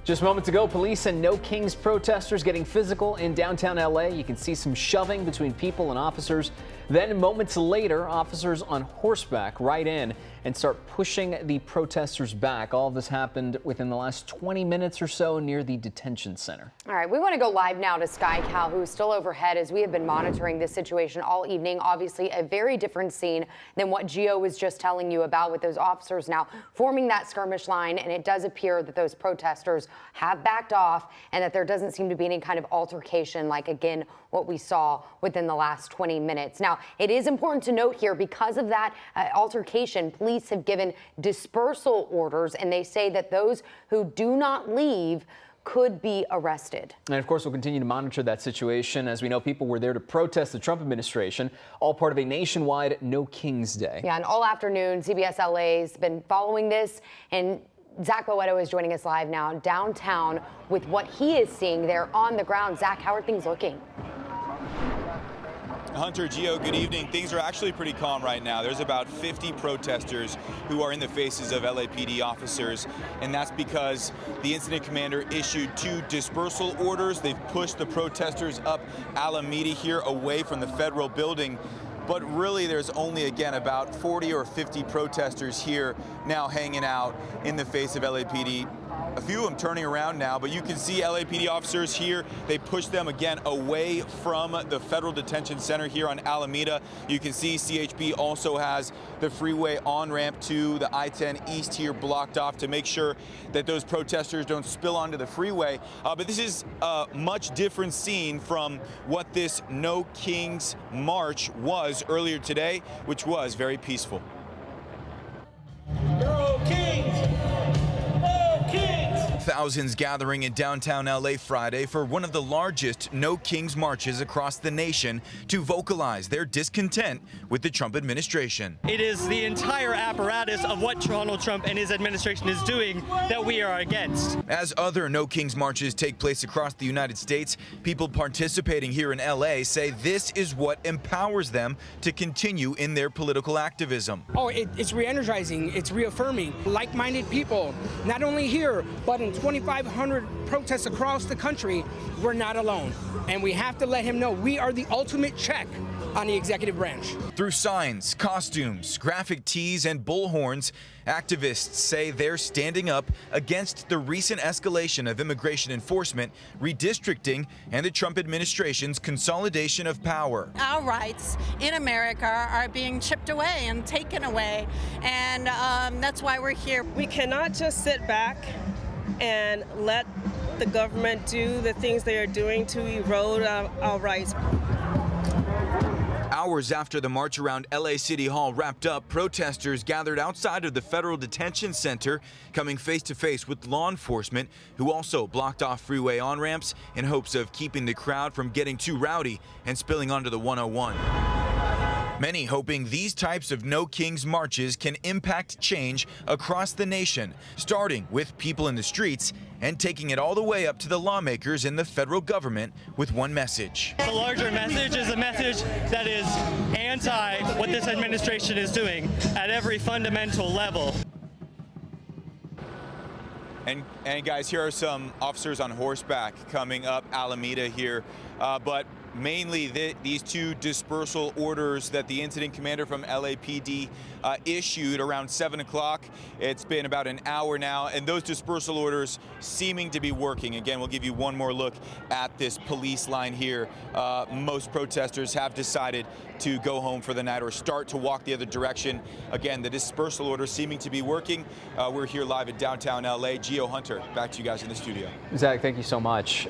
Just moments ago, police and No Kings protesters getting physical in downtown LA. You can see some shoving between people and officers. Then moments later, officers on horseback ride in and start pushing the protesters back. All of this happened within the last 20 minutes or so near the detention center. All right, we want to go live now to Sky Cal, who is still overhead as we have been monitoring this situation all evening. Obviously, a very different scene than what Gio was just telling you about, with those officers now forming that skirmish line. And it does appear that those protesters have backed off and that there doesn't seem to be any kind of altercation like, again, what we saw within the last 20 minutes. Now, it is important to note here, because of that altercation, police have given dispersal orders, and they say that those who do not leave could be arrested. And of course, we'll continue to monitor that situation. As we know, people were there to protest the Trump administration, all part of a nationwide No Kings Day. Yeah, and all afternoon, CBS LA's been following this, and Zach Boetto is joining us live now downtown with what he is seeing there on the ground. Zach, how are things looking? Hunter, Gio, good evening. Things are actually pretty calm right now. There's about 50 protesters who are in the faces of LAPD officers, and that's because the incident commander issued 2 dispersal orders. They've pushed the protesters up Alameda here away from the federal building. But really, there's only, again, about 40 or 50 protesters here now hanging out in the face of LAPD. A few of them turning around now, but you can see LAPD officers here. They push them again away from the federal detention center here on Alameda. You can see CHP also has the freeway on-ramp to the I-10 East here blocked off to make sure that those protesters don't spill onto the freeway. But this is a much different scene from what this No Kings march was earlier today, which was very peaceful. No Kings! Thousands gathering in downtown LA Friday for one of the largest No Kings marches across the nation to vocalize their discontent with the Trump administration. It is the entire apparatus of what Donald Trump and his administration is doing that we are against. As other No Kings marches take place across the United States, people participating here in LA say this is what empowers them to continue in their political activism. It's re-energizing, it's reaffirming like-minded people, not only here, but in 2,500 protests across the country. We're not alone, and we have to let him know we are the ultimate check on the executive branch. Through signs, costumes, graphic tees, and bullhorns, activists say they're standing up against the recent escalation of immigration enforcement, redistricting, and the Trump administration's consolidation of power. Our rights in America are being chipped away and taken away, and that's why we're here. We cannot just sit back and let the government do the things they are doing to erode our rights. Hours after the march around LA City Hall wrapped up, protesters gathered outside of the federal detention center, coming face to face with law enforcement, who also blocked off freeway on-ramps in hopes of keeping the crowd from getting too rowdy and spilling onto the 101. Many hoping these types of No Kings marches can impact change across the nation, starting with people in the streets and taking it all the way up to the lawmakers in the federal government with one message. The larger message is a message that is anti what this administration is doing at every fundamental level. And guys, here are some officers on horseback coming up Alameda here, but mainly these 2 dispersal orders that the incident commander from LAPD issued around 7 o'clock. It's been about an hour now, and those dispersal orders seeming to be working. Again, we'll give you one more look at this police line here. Most protesters have decided to go home for the night or start to walk the other direction. Again, the dispersal orders seeming to be working. We're here live at downtown LA. Gio, Hunter, back to you guys in the studio. Zach, thank you so much.